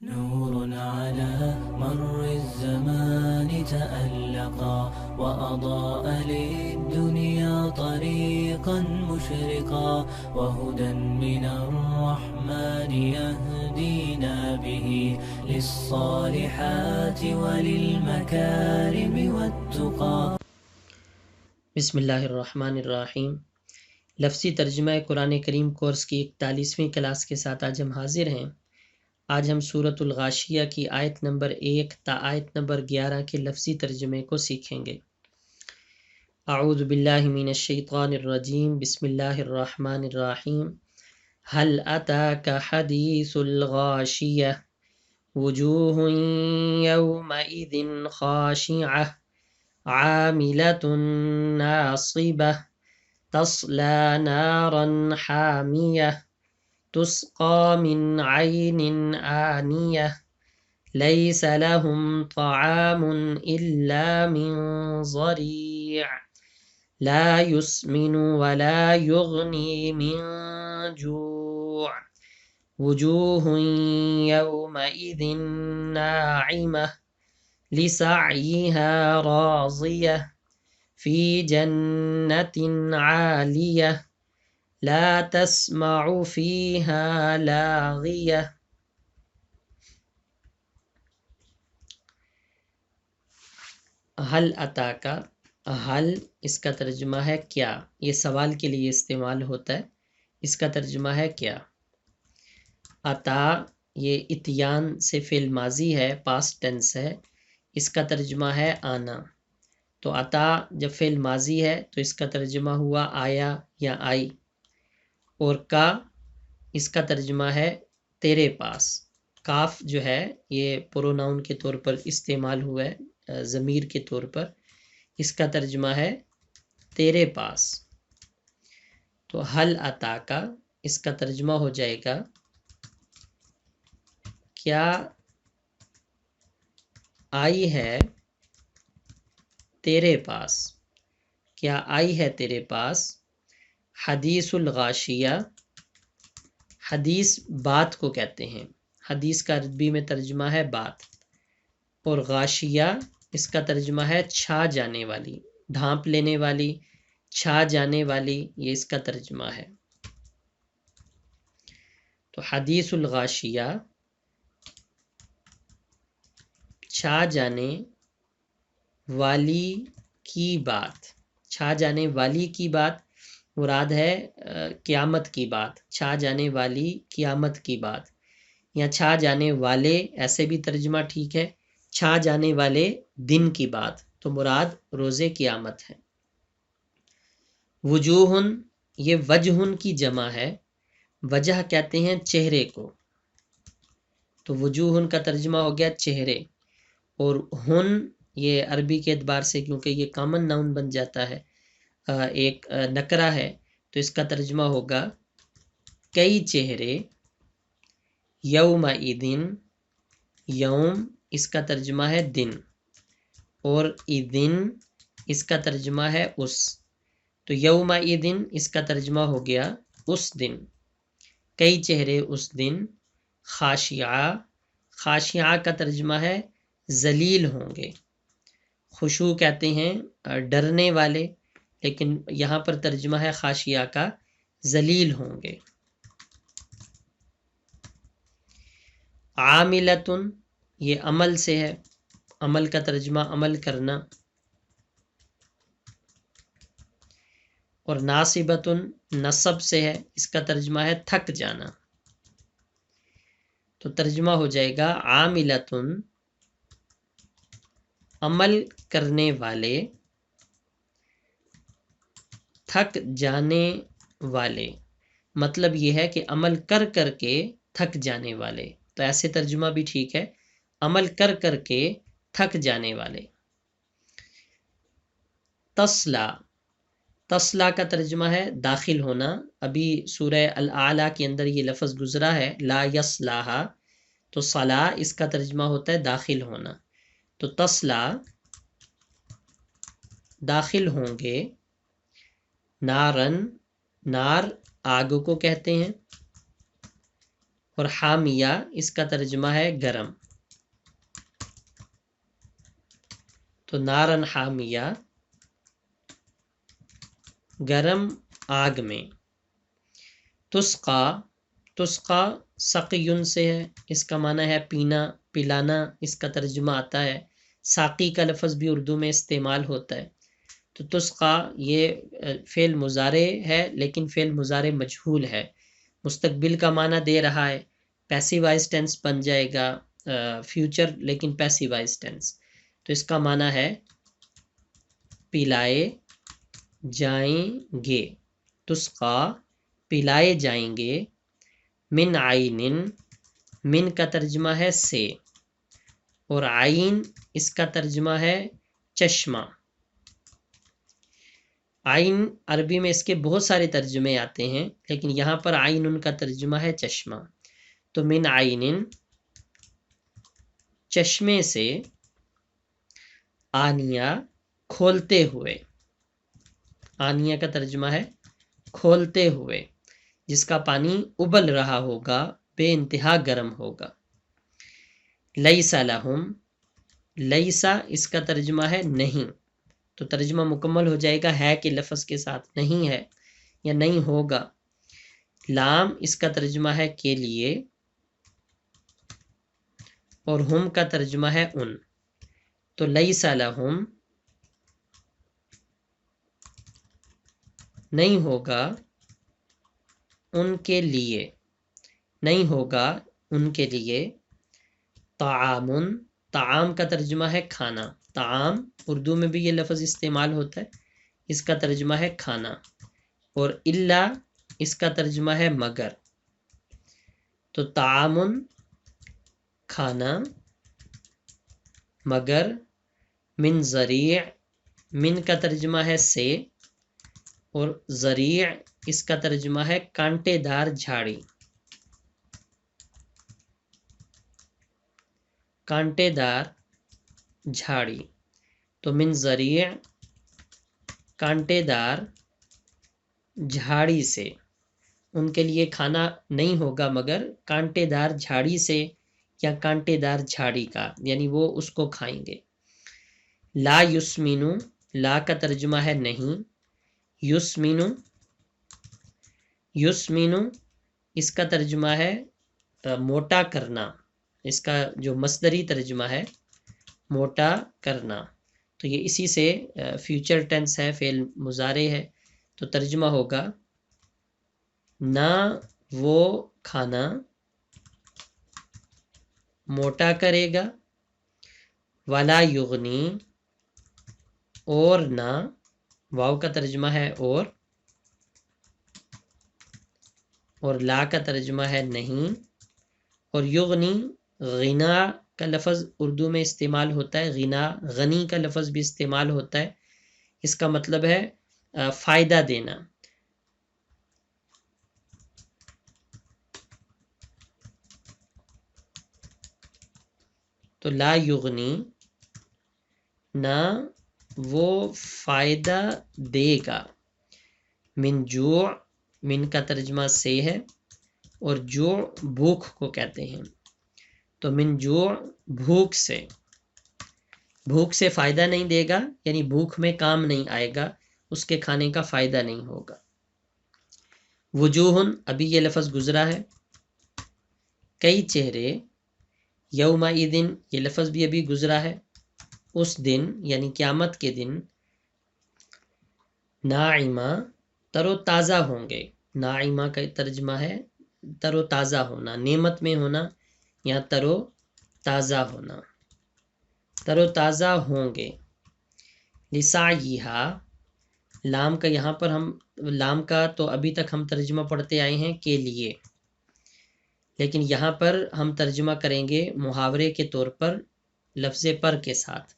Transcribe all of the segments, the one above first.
نور على مر الزمان تألقا وأضاء للدنيا طريقا مشرقا وهدى من الرحمن يهدينا به للصالحات وللمكارم والتقى. بسم اللہ الرحمن الرحیم. لفظی ترجمہ قرآن کریم کورس کی 41ویں کلاس کے ساتھ آج ہم حاضر ہیں. آج ہم سورۃ الغاشیہ کی آیت نمبر 1 تا آیت نمبر 11 کے لفظی ترجمے کو سیکھیں گے. اعوذ باللہ من الشیطان الرجیم. بسم اللہ الرحمن الرحیم. هل اتاک حدیث الغاشیہ وجوہ یومئذ خاشعہ عاملة ناصبة تصلى نارا حامية تسقى من عين آنية ليس لهم طعام إلا من ضريع لا يسمن ولا يغني من جوع وجوه يومئذ ناعمة لسعيها راضية في جنة عالية لا تسمع فيها لاغية. حل اتاکا، حل اس کا ترجمہ ہے کیا، یہ سوال کے لیے استعمال ہوتا ہے. اس کا ترجمہ ہے کیا. اتا یہ اتیان سے فعل ماضی ہے، پاسٹ ٹینس ہے. اس کا ترجمہ ہے آنا. تو عطا جب فعل ماضی ہے تو اس کا ترجمہ ہوا آیا یا آئی. اور کا اس کا ترجمہ ہے تیرے پاس. کاف جو ہے یہ پروناؤن کے طور پر استعمال ہوا ہے، ضمیر کے طور پر. اس کا ترجمہ ہے تیرے پاس. تو حل عطا کا اس کا ترجمہ ہو جائے گا کیا آئی ہے تیرے پاس، کیا آئی ہے تیرے پاس حدیث الغاشیہ. حدیث بات کو کہتے ہیں، حدیث کا عربی میں ترجمہ ہے بات. اور غاشیہ اس کا ترجمہ ہے چھا جانے والی، ڈھانپ لینے والی، چھا جانے والی، یہ اس کا ترجمہ ہے. تو حدیث الغاشیہ چھا جانے والی کی بات. چھا جانے والی کی بات مراد ہے قیامت کی بات. چھا جانے والی قیامت کی بات یا چھا جانے والے، ایسے بھی ترجمہ ٹھیک ہے. چھا جانے والے دن کی بات تو مراد روز قیامت ہے. وجوہن یہ وجہن کی جمع ہے. وجہ کہتے ہیں چہرے کو، تو وجوہن کا ترجمہ ہو گیا چہرے. اور ہن یہ عربی کے اعتبار سے کیونکہ یہ کامن ناؤن بن جاتا ہے، ایک نکرہ ہے، تو اس کا ترجمہ ہوگا کئی چہرے. یومئذ یوم اس کا ترجمہ ہے دن، اور اذن اس کا ترجمہ ہے اس. تو یومئذ اس کا ترجمہ ہو گیا اس دن، کئی چہرے اس دن. خاشعہ، خاشعہ کا ترجمہ ہے ذلیل ہوں گے. خشوع کہتے ہیں ڈرنے والے، لیکن یہاں پر ترجمہ ہے خاشعہ کا ذلیل ہوں گے. عاملتن یہ عمل سے ہے، عمل کا ترجمہ عمل کرنا. اور ناصبتن نصب سے ہے، اس کا ترجمہ ہے تھک جانا. تو ترجمہ ہو جائے گا عاملتن عمل کرنے والے، تھک جانے والے. مطلب یہ ہے کہ عمل کر کر کے تھک جانے والے، تو ایسے ترجمہ بھی ٹھیک ہے، عمل کر کر کے تھک جانے والے. تصلا، تصلا کا ترجمہ ہے داخل ہونا. ابھی سورہ الاعلیٰ کے اندر یہ لفظ گزرا ہے لا یصلاھا، تو صلا اس کا ترجمہ ہوتا ہے داخل ہونا. تو تصلا داخل ہوں گے، نارن نار آگ کو کہتے ہیں، اور حامیہ اس کا ترجمہ ہے گرم، تو نارن حامیہ گرم آگ میں۔ تسقا، تسقا سقیون سے ہے، اس کا معنی ہے پینا، پلانا، اس کا ترجمہ آتا ہے۔ ساقی کا لفظ بھی اردو میں استعمال ہوتا ہے۔ تو تسقا یہ فعل مضارع ہے، لیکن فعل مضارع مجہول ہے، مستقبل کا معنی دے رہا ہے، پیسیو وائس ٹینس بن جائے گا فیوچر، لیکن پیسیو وائس ٹینس۔ تو اس کا معنی ہے پلائے جائیں گے، تسقا پلائے جائیں گے، من عین، من کا ترجمہ ہے سے، اور عین اس کا ترجمہ ہے چشمہ۔ عین عربی میں اس کے بہت سارے ترجمے آتے ہیں، لیکن یہاں پر عین ان کا ترجمہ ہے چشمہ۔ تو من عین چشمے سے، آنیہ کھولتے ہوئے، آنیہ کا ترجمہ ہے کھولتے ہوئے، جس کا پانی ابل رہا ہوگا، بے انتہا گرم ہوگا۔ لیسا لہم، لیسا اس کا ترجمہ ہے نہیں، تو ترجمہ مکمل ہو جائے گا ہے کے لفظ کے ساتھ، نہیں ہے یا نہیں ہوگا۔ لام اس کا ترجمہ ہے کے لیے، اور ہم کا ترجمہ ہے ان، تو لیسا لہم نہیں ہوگا ان کے لیے، نہیں ہوگا ان کے لیے، طعام، طعام کا ترجمہ ہے کھانا، طعام اردو میں بھی یہ لفظ استعمال ہوتا ہے، اس کا ترجمہ ہے کھانا، اور الا اس کا ترجمہ ہے مگر، تو طعام کھانا، مگر، من ذریع، من کا ترجمہ ہے سے، اور ذریع اس کا ترجمہ ہے کانٹے دار جھاڑی، کانٹے دار جھاڑی، تو من ذریع کانٹے دار جھاڑی سے، ان کے لیے کھانا نہیں ہوگا مگر کانٹے دار جھاڑی سے، یا کانٹے دار جھاڑی کا، یعنی وہ اس کو کھائیں گے۔ لا یسمینو، لا کا ترجمہ ہے نہیں، یسمینو، یسمینو اس کا ترجمہ ہے موٹا کرنا، اس کا جو مصدری ترجمہ ہے موٹا کرنا، تو یہ اسی سے فیوچر ٹینس ہے، فعل مضارع ہے، تو ترجمہ ہوگا نہ وہ کھانا موٹا کرے گا، ولا یغنی، اور نہ، واو کا ترجمہ ہے اور لا کا ترجمہ ہے نہیں، اور یغنی غنا کا لفظ اردو میں استعمال ہوتا ہے، غنا غنی کا لفظ بھی استعمال ہوتا ہے، اس کا مطلب ہے فائدہ دینا۔ تو لا یغنی نہ وہ فائدہ دے گا، من جوع، من کا ترجمہ سے ہے، اور جوع بھوک کو کہتے ہیں، تو من جوع بھوک سے، بھوک سے فائدہ نہیں دے گا، یعنی بھوک میں کام نہیں آئے گا، اس کے کھانے کا فائدہ نہیں ہوگا۔ وجوہن ابھی یہ لفظ گزرا ہے، کئی چہرے، یومئذ یہ لفظ بھی ابھی گزرا ہے، اس دن یعنی قیامت کے دن، ناعمہ تر و تازہ ہوں گے، ناعمہ کا ترجمہ ہے تر و تازہ ہونا، نعمت میں ہونا یا تر و تازہ ہونا، تر و تازہ ہوں گے۔ لسعیہا، لام کا یہاں پر ہم، لام کا تو ابھی تک ہم ترجمہ پڑھتے آئے ہیں کے لیے، لیکن یہاں پر ہم ترجمہ کریں گے محاورے کے طور پر لفظ پر کے ساتھ،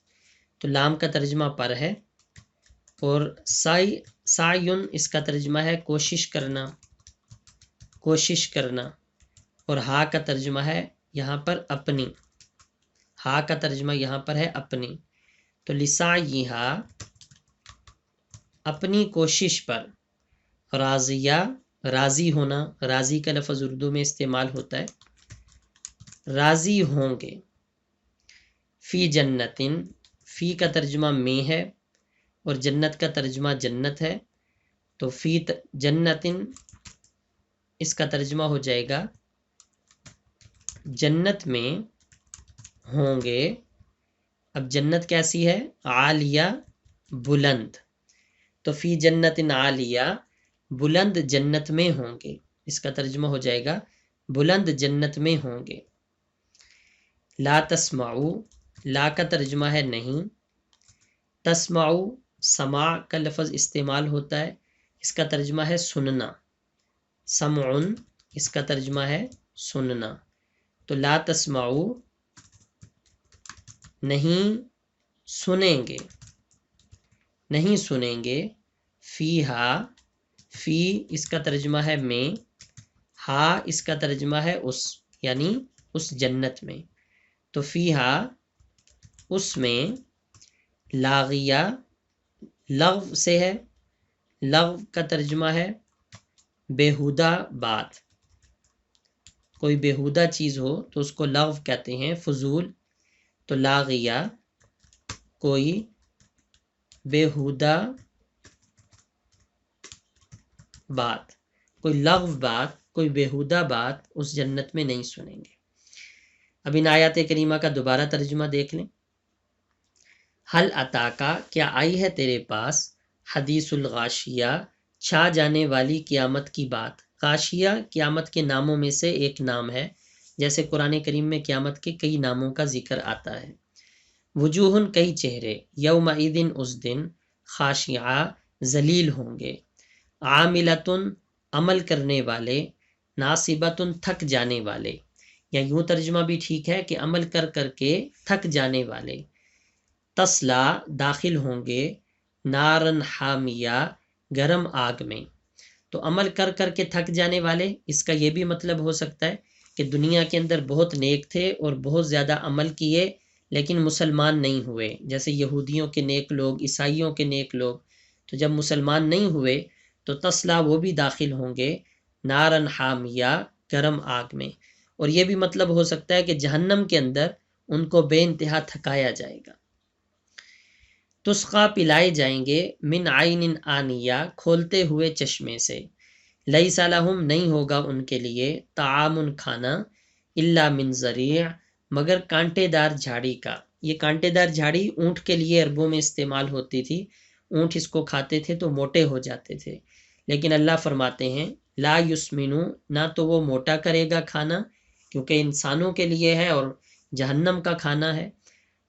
تو لام کا ترجمہ پر ہے، اور سعیون اس کا ترجمہ ہے کوشش کرنا، کوشش کرنا، اور ہا کا ترجمہ ہے یہاں پر اپنی، ہا کا ترجمہ یہاں پر ہے اپنی، تو لسعیہا اپنی کوشش پر، راضیہ راضی ہونا، راضی کا لفظ اردو میں استعمال ہوتا ہے، راضی ہوں گے. فی جنتن، فی کا ترجمہ میں ہے اور جنت کا ترجمہ جنت ہے، تو فی جنتن اس کا ترجمہ ہو جائے گا جنت میں ہوں گے. اب جنت کیسی ہے؟ عالیہ، بلند، تو فی جنت عالیہ، بلند جنت میں ہوں گے. اس کا ترجمہ ہو جائے گا بلند جنت میں ہوں گے. لا تسمعو، لا کا ترجمہ ہے نہیں. تسمعو سماع کا لفظ استعمال ہوتا ہے، اس کا ترجمہ ہے سننا. سمعن اس کا ترجمہ ہے سننا. تو لا تسمعو نہیں سنیں گے، نہیں سنیں گے. فیہا، فی اس کا ترجمہ ہے میں، ہا اس کا ترجمہ ہے اس، یعنی اس جنت میں. تو فیہا اس میں، لاغیہ لغو سے ہے، لغو کا ترجمہ ہے بیہودہ بات. کوئی بیہودہ چیز ہو تو اس کو لغو کہتے ہیں، فضول. تو لاغیہ کوئی بیہودہ بات، کوئی لغو بات، کوئی بیہودہ بات اس جنت میں نہیں سنیں گے. اب ان آیات کریمہ کا دوبارہ ترجمہ دیکھ لیں. حل اتاکا، کیا آئی ہے تیرے پاس، حدیث الغاشیہ، چھا جانے والی قیامت کی بات. غاشیہ قیامت کے ناموں میں سے ایک نام ہے، جیسے قرآن کریم میں قیامت کے کئی ناموں کا ذکر آتا ہے. وجوہن کئی چہرے، یومئذ اس دن، خاشعہ ذلیل ہوں گے. عاملتن عمل کرنے والے، ناصبتن تھک جانے والے، یا یوں ترجمہ بھی ٹھیک ہے کہ عمل کر کر کے تھک جانے والے. تسلا داخل ہوں گے، نارن حامیہ گرم آگ میں. تو عمل کر کر کے تھک جانے والے، اس کا یہ بھی مطلب ہو سکتا ہے کہ دنیا کے اندر بہت نیک تھے اور بہت زیادہ عمل کیے لیکن مسلمان نہیں ہوئے، جیسے یہودیوں کے نیک لوگ، عیسائیوں کے نیک لوگ. تو جب مسلمان نہیں ہوئے تو تسلا وہ بھی داخل ہوں گے، نارن حامیہ گرم آگ میں. اور یہ بھی مطلب ہو سکتا ہے کہ جہنم کے اندر ان کو بے انتہا تھکایا جائے گا. تسقا پلائے جائیں گے، من عین آنیہ کھولتے ہوئے چشمے سے. لیس لہم نہیں ہوگا ان کے لیے، طعام کھانا، الا من ضریع مگر کانٹے دار جھاڑی کا. یہ کانٹے دار جھاڑی اونٹ کے لیے عربوں میں استعمال ہوتی تھی، اونٹ اس کو کھاتے تھے تو موٹے ہو جاتے تھے. لیکن اللہ فرماتے ہیں لا یسمنو، نہ تو وہ موٹا کرے گا کھانا کیونکہ انسانوں کے لیے ہے اور جہنم کا کھانا ہے،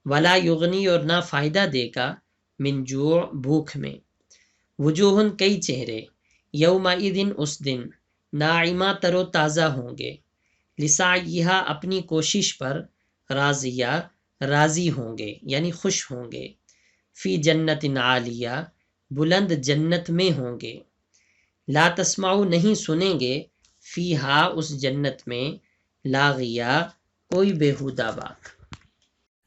ولا یغنی اور نہ فائدہ دے گا، من جوع بھوک میں. وجوہن کئی چہرے، یومئذ اس دن، ناعمہ تر و تازہ ہوں گے، لسعیہا اپنی کوشش پر، راضیہ راضی ہوں گے یعنی خوش ہوں گے. فی جنت عالیہ بلند جنت میں ہوں گے. لا تسمعو نہیں سنیں گے، فیہا اس جنت میں، لاغیہ کوئی بیہودہ بات.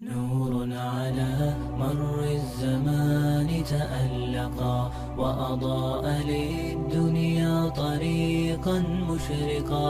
نور على مر الزمان تألقا وأضاء للدنيا طريقا مشرقا